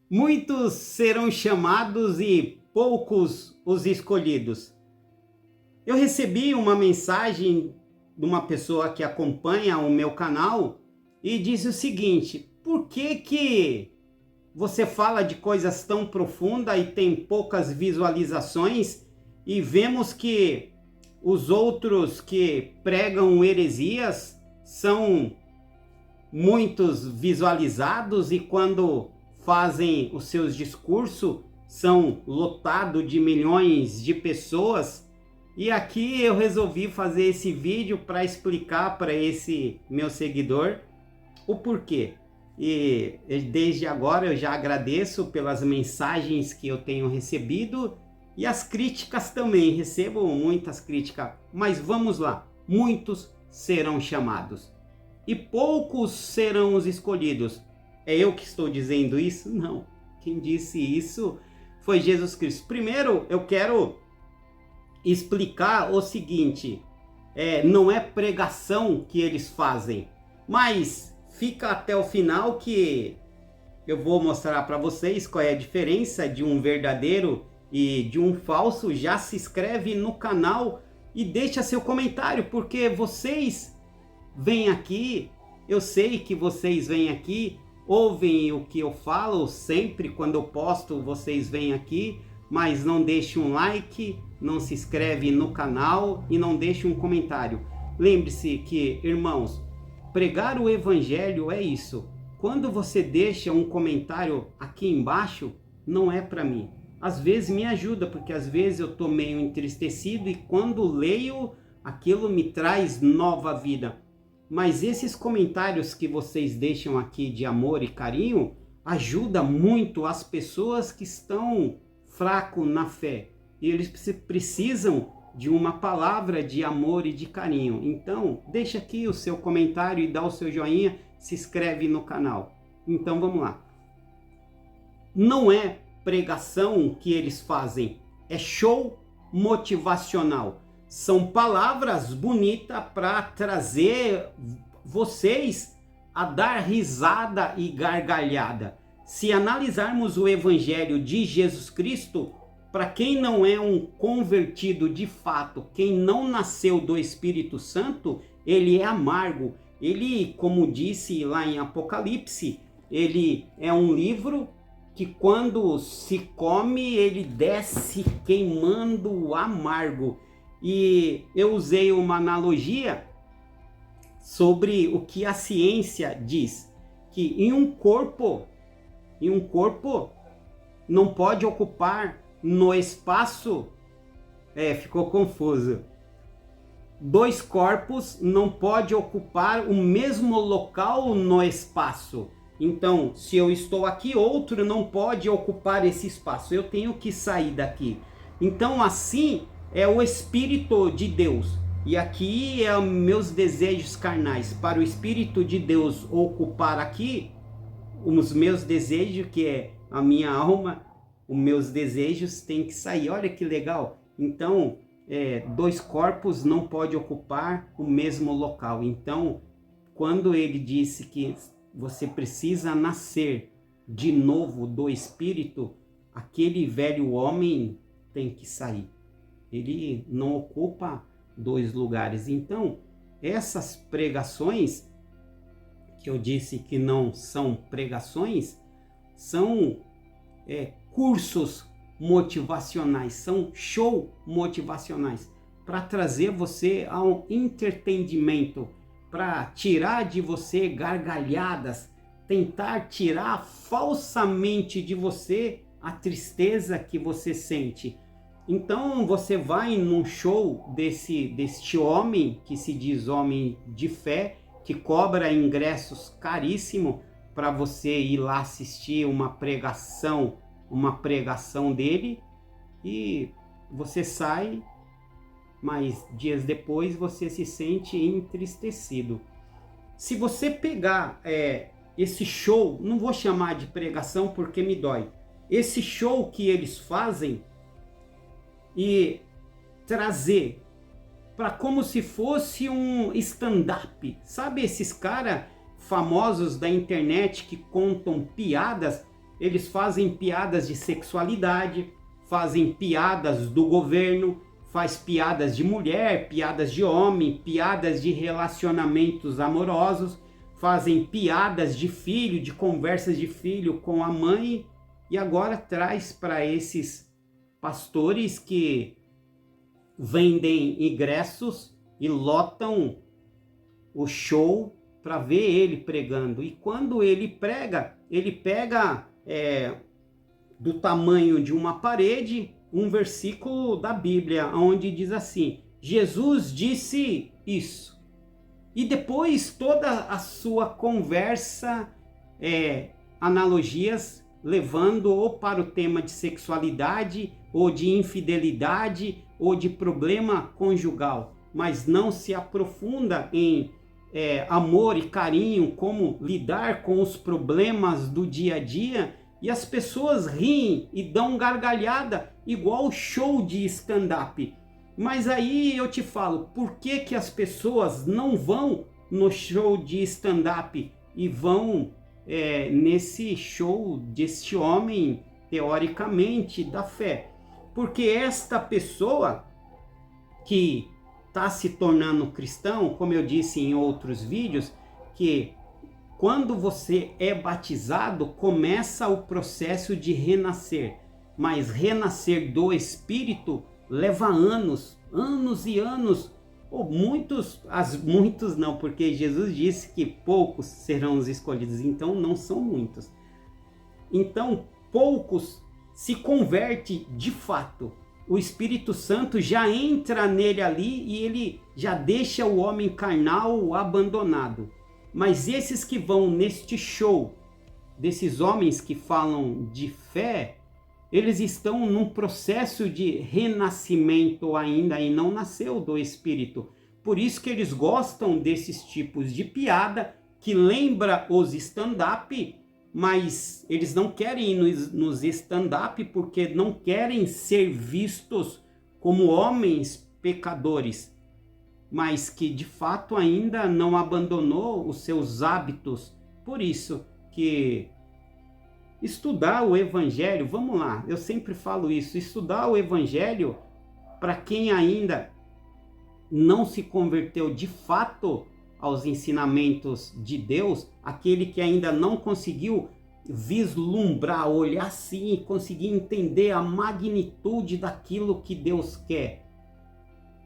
Muitos serão chamados e poucos os escolhidos. Eu recebi uma mensagem de uma pessoa que acompanha o meu canal e disse o seguinte: por que você fala de coisas tão profundas e tem poucas visualizações, e vemos que os outros que pregam heresias são muitos visualizados e quando fazem os seus discursos são lotados de milhões de pessoas? E aqui eu resolvi fazer esse vídeo para explicar para esse meu seguidor o porquê. E desde agora eu já agradeço pelas mensagens que eu tenho recebido e as críticas também, recebo muitas críticas, mas vamos lá. Muitos serão chamados e poucos serão os escolhidos. É eu que estou dizendo isso? Não. Quem disse isso foi Jesus Cristo. Primeiro eu quero explicar o seguinte: não é pregação que eles fazem, mas fica até o final que eu vou mostrar para vocês qual é a diferença de um verdadeiro e de um falso. Já se inscreve no canal e deixa seu comentário, porque vocês vêm aqui, eu sei que vocês vêm aqui, ouvem o que eu falo sempre quando eu posto, vocês vêm aqui, mas não deixe um like, não se inscreve no canal e não deixe um comentário. Lembre-se que, irmãos, pregar o evangelho é isso. Quando você deixa um comentário aqui embaixo, não é para mim. Às vezes me ajuda, porque às vezes eu estou meio entristecido e quando leio, aquilo me traz nova vida. Mas esses comentários que vocês deixam aqui de amor e carinho, ajuda muito as pessoas que estão fracos na fé. E eles precisam de uma palavra de amor e de carinho. Então, deixa aqui o seu comentário e dá o seu joinha, se inscreve no canal. Então, vamos lá. Não é pregação que eles fazem, é show motivacional. São palavras bonitas para trazer vocês a dar risada e gargalhada. Se analisarmos o evangelho de Jesus Cristo, para quem não é um convertido de fato, quem não nasceu do Espírito Santo, ele é amargo. Ele, como disse lá em Apocalipse, ele é um livro que quando se come, ele desce queimando amargo. E eu usei uma analogia sobre o que a ciência diz, que em um corpo não pode ocupar no espaço, ficou confuso. Dois corpos não podem ocupar o mesmo local no espaço. Então, se eu estou aqui, outro não pode ocupar esse espaço. Eu tenho que sair daqui. Então, assim é o Espírito de Deus. E aqui é meus desejos carnais. Para o Espírito de Deus ocupar aqui, os meus desejos, que é a minha alma, os meus desejos têm que sair. Olha que legal. Então, dois corpos não podem ocupar o mesmo local. Então, quando ele disse que você precisa nascer de novo do Espírito, aquele velho homem tem que sair. Ele não ocupa dois lugares. Então, essas pregações, que eu disse que não são pregações, são cursos motivacionais, são show motivacionais, para trazer você ao entretenimento, para tirar de você gargalhadas, tentar tirar falsamente de você a tristeza que você sente. Então você vai num show deste homem que se diz homem de fé, que cobra ingressos caríssimos para você ir lá assistir uma pregação dele, e você sai, mas dias depois você se sente entristecido. Se você pegar esse show, não vou chamar de pregação porque me dói, esse show que eles fazem e trazer para como se fosse um stand-up, sabe esses caras famosos da internet que contam piadas, eles fazem piadas de sexualidade, fazem piadas do governo, faz piadas de mulher, piadas de homem, piadas de relacionamentos amorosos, fazem piadas de filho, de conversas de filho com a mãe, e agora traz para esses pastores que vendem ingressos e lotam o show para ver ele pregando. E quando ele prega, ele pega do tamanho de uma parede um versículo da Bíblia, onde diz assim: Jesus disse isso. E depois toda a sua conversa, analogias, levando ou para o tema de sexualidade, ou de infidelidade, ou de problema conjugal, mas não se aprofunda em amor e carinho, como lidar com os problemas do dia a dia, e as pessoas riem e dão gargalhada igual show de stand-up. Mas aí eu te falo, por que que as pessoas não vão no show de stand-up e vão nesse show deste homem, teoricamente, da fé? Porque esta pessoa que está se tornando cristão, como eu disse em outros vídeos, que quando você é batizado, começa o processo de renascer. Mas renascer do Espírito leva anos, anos e anos. Ou muitos não, porque Jesus disse que poucos serão os escolhidos, então não são muitos. Então, poucos se converte de fato. O Espírito Santo já entra nele ali e ele já deixa o homem carnal abandonado. Mas esses que vão neste show, desses homens que falam de fé, eles estão num processo de renascimento ainda e não nasceu do Espírito. Por isso que eles gostam desses tipos de piada que lembra os stand-up, mas eles não querem ir nos stand-up porque não querem ser vistos como homens pecadores, mas que de fato ainda não abandonou os seus hábitos. Por isso que estudar o Evangelho, vamos lá, eu sempre falo isso, estudar o Evangelho para quem ainda não se converteu de fato aos ensinamentos de Deus, aquele que ainda não conseguiu vislumbrar, olhar assim e conseguir entender a magnitude daquilo que Deus quer.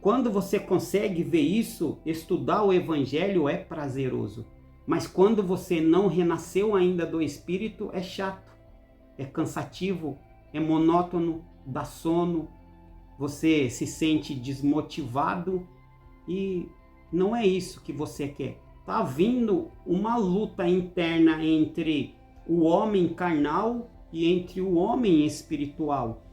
Quando você consegue ver isso, estudar o Evangelho é prazeroso. Mas quando você não renasceu ainda do Espírito, é chato, é cansativo, é monótono, dá sono, você se sente desmotivado e não é isso que você quer. Está vindo uma luta interna entre o homem carnal e entre o homem espiritual.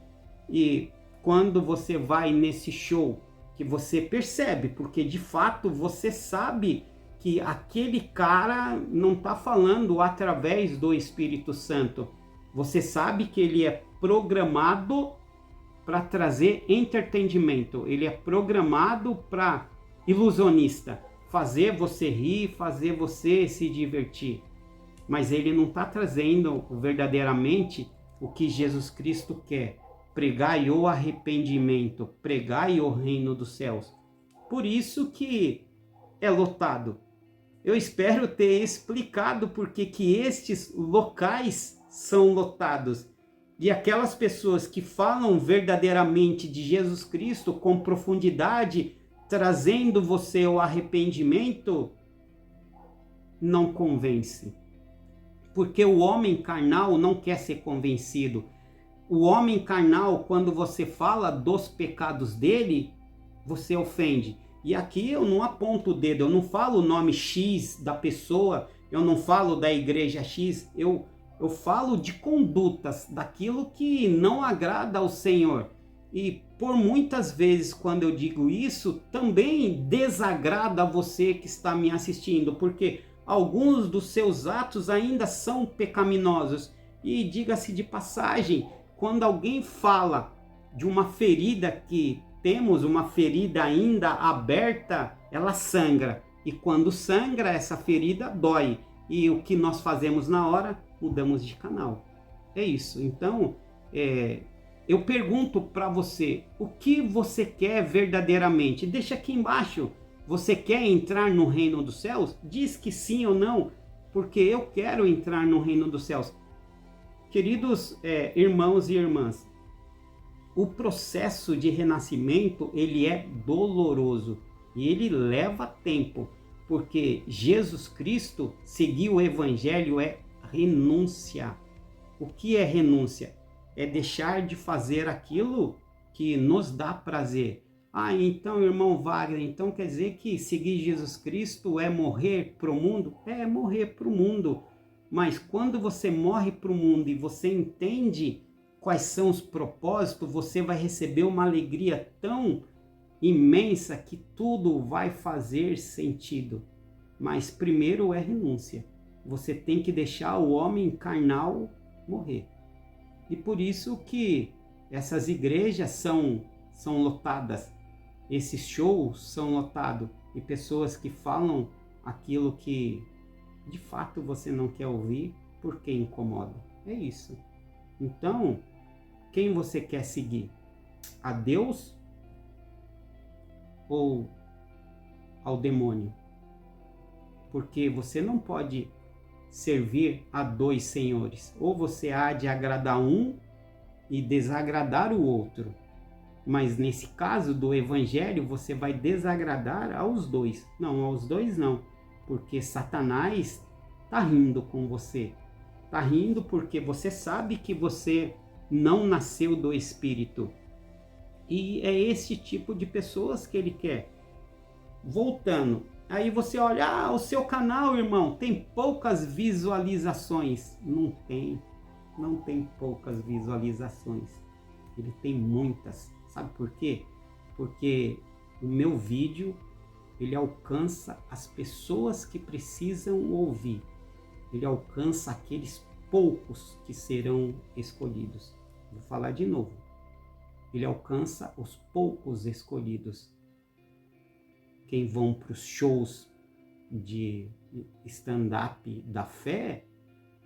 E quando você vai nesse show, que você percebe, porque de fato você sabe que aquele cara não está falando através do Espírito Santo. Você sabe que ele é programado para trazer entretenimento. Ele é programado para ilusionista, fazer você rir, fazer você se divertir. Mas ele não está trazendo verdadeiramente o que Jesus Cristo quer. Pregai o arrependimento, pregai o reino dos céus. Por isso que é lotado. Eu espero ter explicado porque que estes locais são lotados. E aquelas pessoas que falam verdadeiramente de Jesus Cristo com profundidade, trazendo você ao arrependimento, não convence. Porque o homem carnal não quer ser convencido. O homem carnal, quando você fala dos pecados dele, você ofende. E aqui eu não aponto o dedo, eu não falo o nome X da pessoa, eu não falo da igreja X, eu falo de condutas, daquilo que não agrada ao Senhor. E por muitas vezes, quando eu digo isso, também desagrada a você que está me assistindo, porque alguns dos seus atos ainda são pecaminosos. E diga-se de passagem, quando alguém fala de uma ferida que temos, uma ferida ainda aberta, ela sangra. E quando sangra, essa ferida dói. E o que nós fazemos na hora? Mudamos de canal. É isso. Então, eu pergunto para você, o que você quer verdadeiramente? Deixa aqui embaixo. Você quer entrar no reino dos céus? Diz que sim ou não, porque eu quero entrar no reino dos céus. Queridos irmãos e irmãs, o processo de renascimento, ele é doloroso e ele leva tempo, porque Jesus Cristo, seguir o evangelho é renúncia. O que é renúncia? É deixar de fazer aquilo que nos dá prazer. Ah, então, irmão Wagner, então quer dizer que seguir Jesus Cristo é morrer para o mundo? É morrer para o mundo. Mas quando você morre para o mundo e você entende quais são os propósitos, você vai receber uma alegria tão imensa que tudo vai fazer sentido. Mas primeiro é renúncia. Você tem que deixar o homem carnal morrer. E por isso que essas igrejas são lotadas, esses shows são lotados, e pessoas que falam aquilo que de fato você não quer ouvir porque incomoda. É isso. Então, quem você quer seguir? A Deus ou ao demônio? Porque você não pode servir a dois senhores. Ou você há de agradar um e desagradar o outro. Mas nesse caso do evangelho, você vai desagradar aos dois. Não, aos dois não. Porque Satanás está rindo com você. Está rindo porque você sabe que você não nasceu do Espírito. E é esse tipo de pessoas que ele quer. Voltando. Aí você olha, o seu canal, irmão, tem poucas visualizações. Não tem poucas visualizações. Ele tem muitas. Sabe por quê? Porque o meu vídeo, ele alcança as pessoas que precisam ouvir. Ele alcança aqueles poucos que serão escolhidos. Vou falar de novo. Ele alcança os poucos escolhidos. Quem vão para os shows de stand-up da fé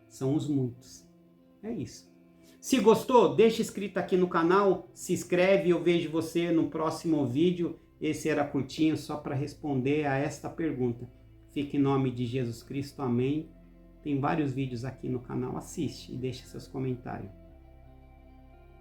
são os muitos. É isso. Se gostou, deixa inscrito aqui no canal, se inscreve e eu vejo você no próximo vídeo. Esse era curtinho só para responder a esta pergunta. Fique em nome de Jesus Cristo, amém. Tem vários vídeos aqui no canal, assiste e deixa seus comentários.